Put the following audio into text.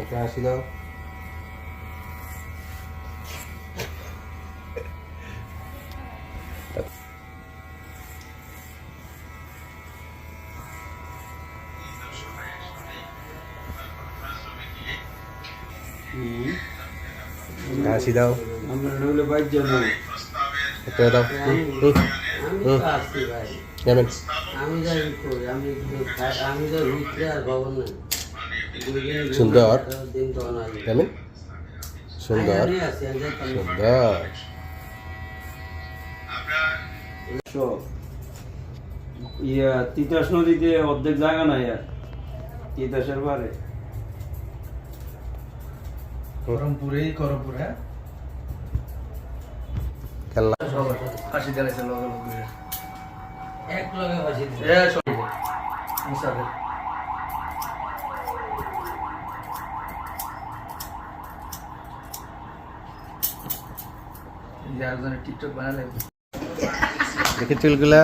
এটা আসি দাও। হাসি দাও। আমরা নইলে বাইর জন্য এটা দাও। আমি তো আসছি ভাই, যাবেন। আমি যাই করি, আমি তো ভিতরে আর খবর নাই। সুন্দর। দিন তো নাই যাবেন। সুন্দর আমি আছি, আমি যাইতাম না। সুন্দর। তিতাস নদীতে অর্ধেক জায়গা নাই আর তিতাসের পারে করমপুর হ্যাঁ খেলনা ফাঁসি দিয়েছে লগে লগে এক লগে বাসি দিছে। মুসাফির যার টিকটক বানালে দেখি চুলগুলা।